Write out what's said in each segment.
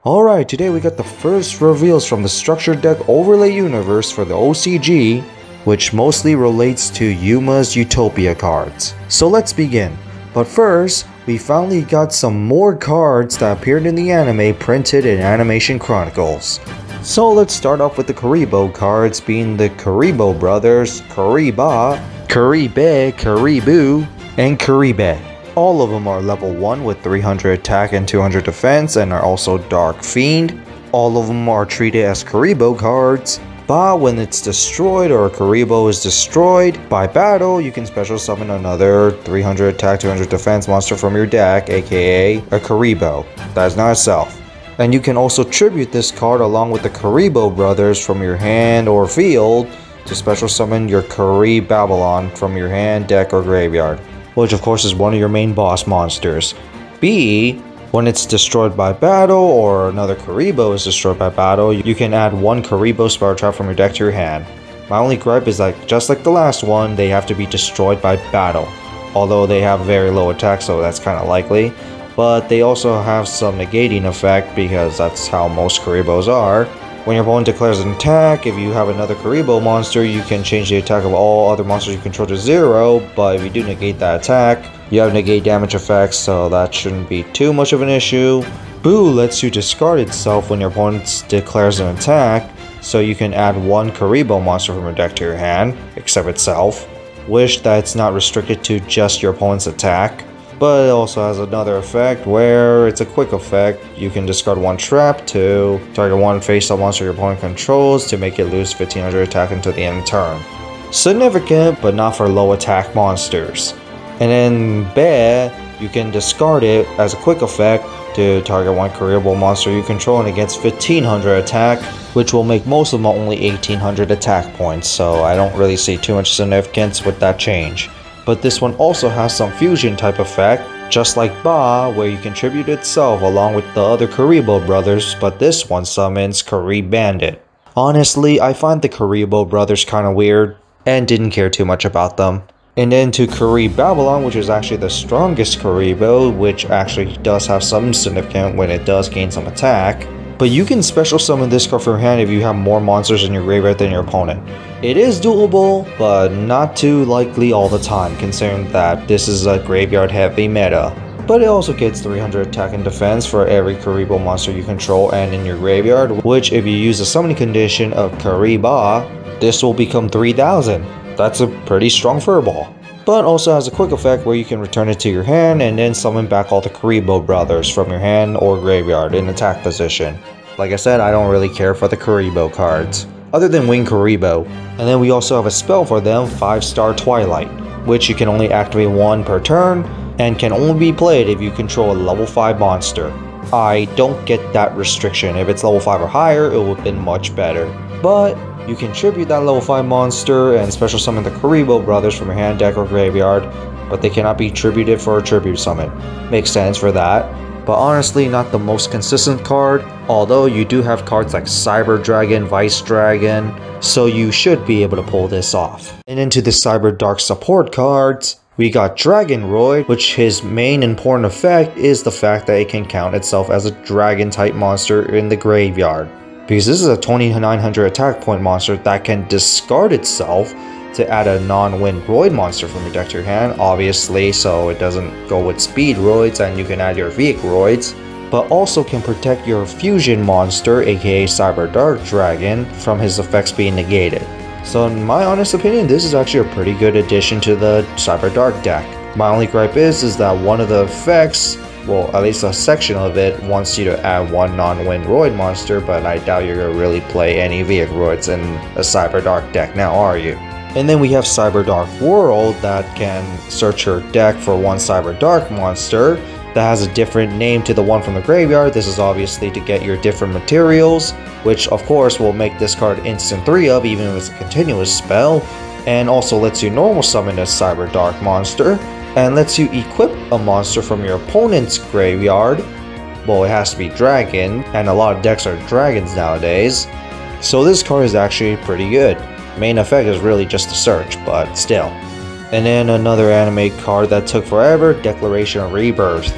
Alright, today we got the first reveals from the structured deck overlay universe for the OCG, which mostly relates to Yuma's Utopia cards. So let's begin. But first, we finally got some more cards that appeared in the anime printed in Animation Chronicles. So let's start off with the Kuribo cards, being the Kuribo brothers, Kuriba, Kuribe, Kuribu, and Kuribe. All of them are level 1 with 300 attack and 200 defense and are also Dark Fiend. All of them are treated as Kuribo cards. But when it's destroyed or a Kuribo is destroyed by battle, you can special summon another 300 attack, 200 defense monster from your deck, aka a Kuribo. That is not itself. And you can also tribute this card along with the Kuribo brothers from your hand or field to special summon your Kuri Babylon from your hand, deck, or graveyard, which of course is one of your main boss monsters. B, when it's destroyed by battle or another Kuribo is destroyed by battle, you can add one Kuribo Spiral Trap from your deck to your hand. My only gripe is that just like the last one, they have to be destroyed by battle. Although they have very low attack, so that's kind of likely. But they also have some negating effect because that's how most Kuribos are. When your opponent declares an attack, if you have another Kuribo monster, you can change the attack of all other monsters you control to 0, but if you do negate that attack, you have negate damage effects, so that shouldn't be too much of an issue. Boo lets you discard itself when your opponent declares an attack, so you can add one Kuribo monster from your deck to your hand, except itself. Wish that it's not restricted to just your opponent's attack. But it also has another effect where it's a quick effect. You can discard one trap to target one face-up monster your opponent controls to make it lose 1500 attack until the end of the turn. Significant, but not for low attack monsters. And then Bear, you can discard it as a quick effect to target one Kuribo monster you control and it gets 1500 attack, which will make most of them only 1800 attack points, so I don't really see too much significance with that change. But this one also has some fusion type effect, just like Ba, where you contribute itself along with the other Kuribo brothers, but this one summons Kuri Bandit. Honestly, I find the Kuribo brothers kinda weird, and didn't care too much about them. And then to Kuri Babylon, which is actually the strongest Kuribo, which actually does have some significance when it does gain some attack. But you can special summon this card from your hand if you have more monsters in your graveyard than your opponent. It is doable, but not too likely all the time, considering that this is a graveyard heavy meta. But it also gets 300 attack and defense for every Kuribo monster you control and in your graveyard, which if you use the summoning condition of Kuriba, this will become 3000. That's a pretty strong furball. But also has a quick effect where you can return it to your hand and then summon back all the Kuribo brothers from your hand or graveyard in attack position. Like I said, I don't really care for the Kuribo cards, other than Wing Kuribo. And then we also have a spell for them, 5 Star Twilight, which you can only activate one per turn and can only be played if you control a level 5 monster. I don't get that restriction. If it's level 5 or higher, it would have been much better. But you can tribute that level 5 monster and special summon the Kuribo brothers from your hand, deck, or graveyard, but they cannot be tributed for a tribute summon. Makes sense for that. But honestly, not the most consistent card, although you do have cards like Cyber Dragon, Vice Dragon, so you should be able to pull this off. And into the Cyber Dark support cards, we got Dragonroid, which his main important effect is the fact that it can count itself as a dragon type monster in the graveyard. Because this is a 2900 attack point monster that can discard itself to add a non-wind Roid monster from your deck to your hand, obviously, so it doesn't go with speed Roids and you can add your vehicle Roids, but also can protect your fusion monster, aka Cyber Dark Dragon, from his effects being negated. So in my honest opinion, this is actually a pretty good addition to the Cyber Dark deck. My only gripe is that one of the effects, well, at least a section of it, wants you to add one non-wind Roid monster, but I doubt you're going to really play any vehicle Roids in a Cyber Dark deck now, are you? And then we have Cyber Dark World that can search your deck for one Cyber Dark monster that has a different name to the one from the graveyard. This is obviously to get your different materials, which of course will make this card instant 3 of even if it's a continuous spell, and also lets you normal summon a Cyber Dark monster, and lets you equip a monster from your opponent's graveyard. Well, it has to be dragon, and a lot of decks are dragons nowadays, so this card is actually pretty good. Main effect is really just a search, but still. And then another anime card that took forever, Declaration of Rebirth,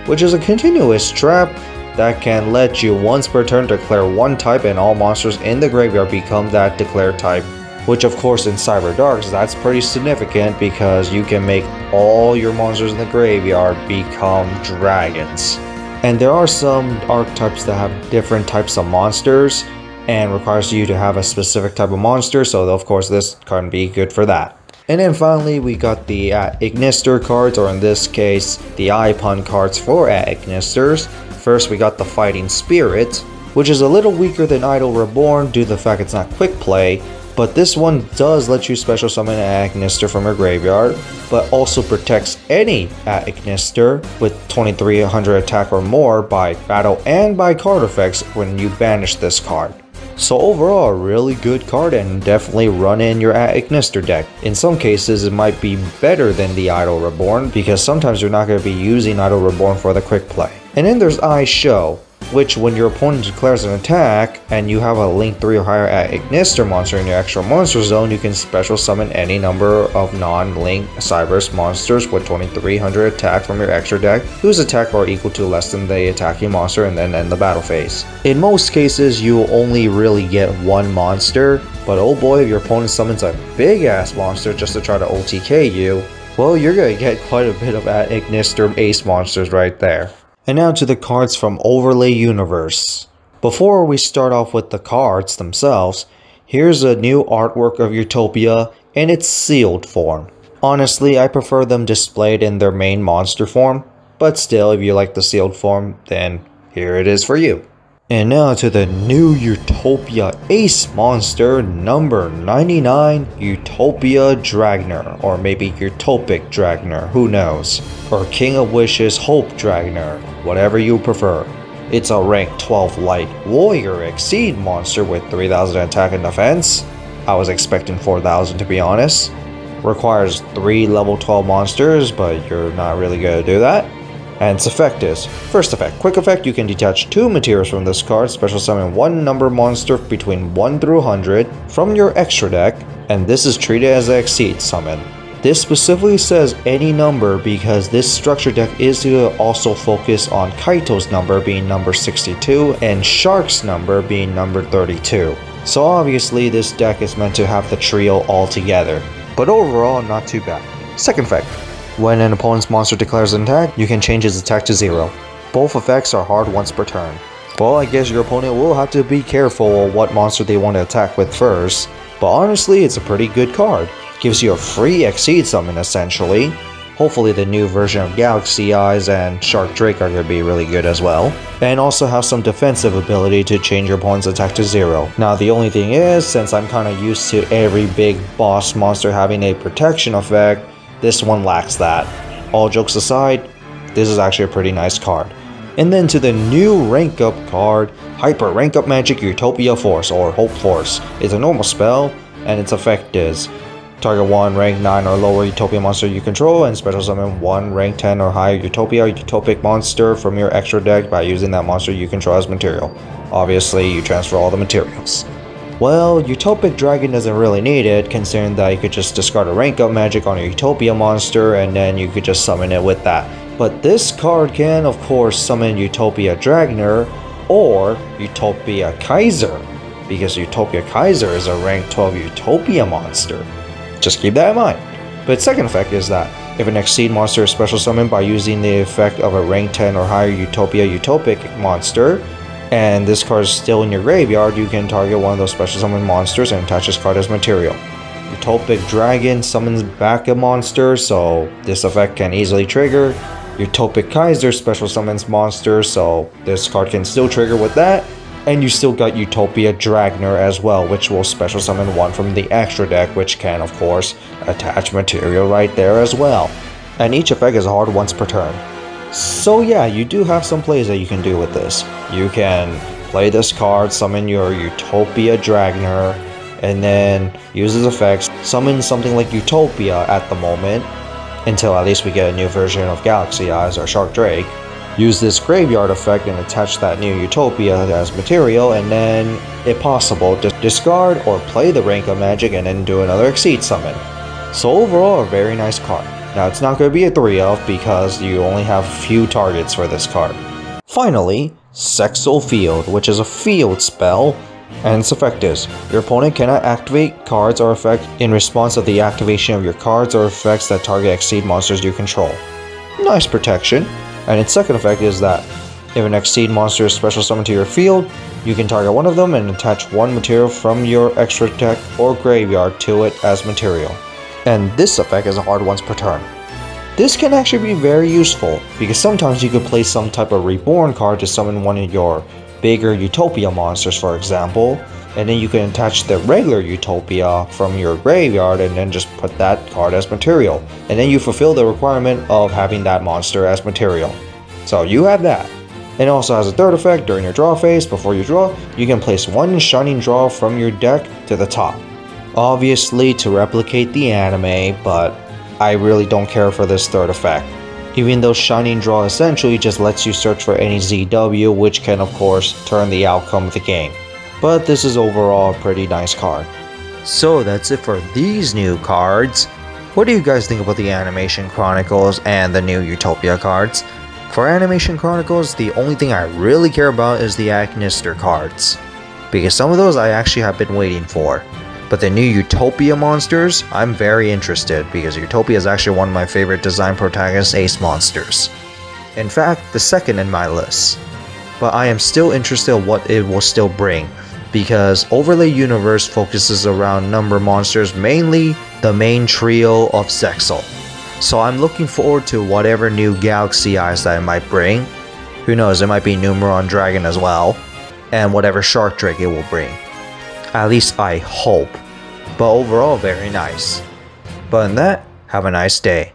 which is a continuous trap that can let you once per turn declare one type and all monsters in the graveyard become that declared type. Which of course in Cyber Darks, that's pretty significant because you can make all your monsters in the graveyard become dragons. And there are some archetypes that have different types of monsters and requires you to have a specific type of monster, so of course this can be good for that. And then finally we got the Ignister cards, or in this case the Ipon cards for Ignisters. First we got the Fighting Spirit, which is a little weaker than Idol Reborn due to the fact it's not quick play, but this one does let you special summon an Ignister from your graveyard, but also protects any Ignister with 2300 attack or more by battle and by card effects when you banish this card. So overall, a really good card, and definitely run in your Ignister deck. In some cases, it might be better than the Idol Reborn because sometimes you're not going to be using Idol Reborn for the quick play. And then there's Show, which when your opponent declares an attack and you have a Link 3 or higher Ignister monster in your extra monster zone, you can special summon any number of non-Link Cyberse monsters with 2300 attack from your extra deck whose attack are equal to less than the attacking monster, and then end the battle phase. In most cases, you will only really get one monster, but oh boy, if your opponent summons a big ass monster just to try to OTK you, well, you're gonna get quite a bit of Ignister ace monsters right there. And now to the cards from Overlay Universe. Before we start off with the cards themselves, here's a new artwork of Utopia in its sealed form. Honestly, I prefer them displayed in their main monster form, but still, if you like the sealed form, then here it is for you. And now to the new Utopia Ace Monster number 99, Utopia Dragner, or maybe Utopic Dragner, who knows, or King of Wishes Hope Dragner, whatever you prefer. It's a rank 12 light warrior exceed monster with 3000 attack and defense. I was expecting 4000 to be honest. Requires 3 level 12 monsters, but you're not really gonna do that. And its effect is, first effect, quick effect, you can detach 2 materials from this card, special summon 1 number monster between 1 through 100 from your extra deck, and this is treated as an exceed summon. This specifically says any number because this structure deck is to also focus on Kaito's number being number 62 and Shark's number being number 32. So obviously this deck is meant to have the trio all together, but overall not too bad. Second effect. When an opponent's monster declares an attack, you can change its attack to 0. Both effects are hard once per turn. Well, I guess your opponent will have to be careful of what monster they want to attack with first, but honestly it's a pretty good card. Gives you a free Exceed summon essentially. Hopefully the new version of Galaxy Eyes and Shark Drake are going to be really good as well. And also have some defensive ability to change your opponent's attack to 0. Now the only thing is, since I'm kind of used to every big boss monster having a protection effect, this one lacks that. All jokes aside, this is actually a pretty nice card. And then to the new rank up card, Hyper Rank Up Magic Utopia Force, or Hope Force. It's a normal spell, and its effect is target 1 rank 9 or lower Utopia monster you control, and special summon 1 rank 10 or higher Utopia Utopic monster from your extra deck by using that monster you control as material. Obviously, you transfer all the materials. Well, Utopic Dragon doesn't really need it, considering that you could just discard a rank up magic on a Utopia monster and then you could just summon it with that. But this card can, of course, summon Utopia Dragner or Utopia Kaiser, because Utopia Kaiser is a rank 12 Utopia monster. Just keep that in mind. But its second effect is that if an Exceed monster is special summoned by using the effect of a rank 10 or higher Utopia Utopic monster, and this card is still in your graveyard, you can target one of those special summon monsters and attach this card as material. Utopic Dragon summons back a monster, so this effect can easily trigger. Utopic Kaiser special summons monsters, so this card can still trigger with that. And you still got Utopia Dragner as well, which will special summon one from the extra deck, which can of course attach material right there as well. And each effect is hard once per turn. So yeah, you do have some plays that you can do with this. You can play this card, summon your Utopia Dragner, and then use its effects, summon something like Utopia at the moment, until at least we get a new version of Galaxy Eyes or Shark Drake. Use this graveyard effect and attach that new Utopia as material, and then, if possible, just discard or play the rank of magic and then do another Exceed summon. So overall, a very nice card. Now it's not going to be a 3 of because you only have few targets for this card. Finally, Sexal Field, which is a field spell, and its effect is, your opponent cannot activate cards or effects in response of the activation of your cards or effects that target Exceed monsters you control. Nice protection. And its second effect is that, if an Exceed monster is special summoned to your field, you can target one of them and attach one material from your extra deck or graveyard to it as material. And this effect is a hard once per turn. This can actually be very useful, because sometimes you could play some type of Reborn card to summon one of your bigger Utopia monsters, for example, and then you can attach the regular Utopia from your graveyard and then just put that card as material, and then you fulfill the requirement of having that monster as material. So you have that. It also has a third effect. During your draw phase, before you draw, you can place one Shining Draw from your deck to the top. Obviously to replicate the anime, but I really don't care for this third effect. Even though Shining Draw essentially just lets you search for any ZW, which can of course turn the outcome of the game. But this is overall a pretty nice card. So that's it for these new cards. What do you guys think about the Animation Chronicles and the new Utopia cards? For Animation Chronicles, the only thing I really care about is the Agnister cards, because some of those I actually have been waiting for. But the new Utopia monsters, I'm very interested, because Utopia is actually one of my favorite design protagonist ace monsters. In fact, the second in my list. But I am still interested in what it will still bring, because Overlay Universe focuses around number monsters, mainly the main trio of Sexal. So I'm looking forward to whatever new Galaxy Eyes that it might bring. Who knows, it might be Numeron Dragon as well, and whatever Shark Drake it will bring. At least I hope. But overall, very nice. But in that, have a nice day.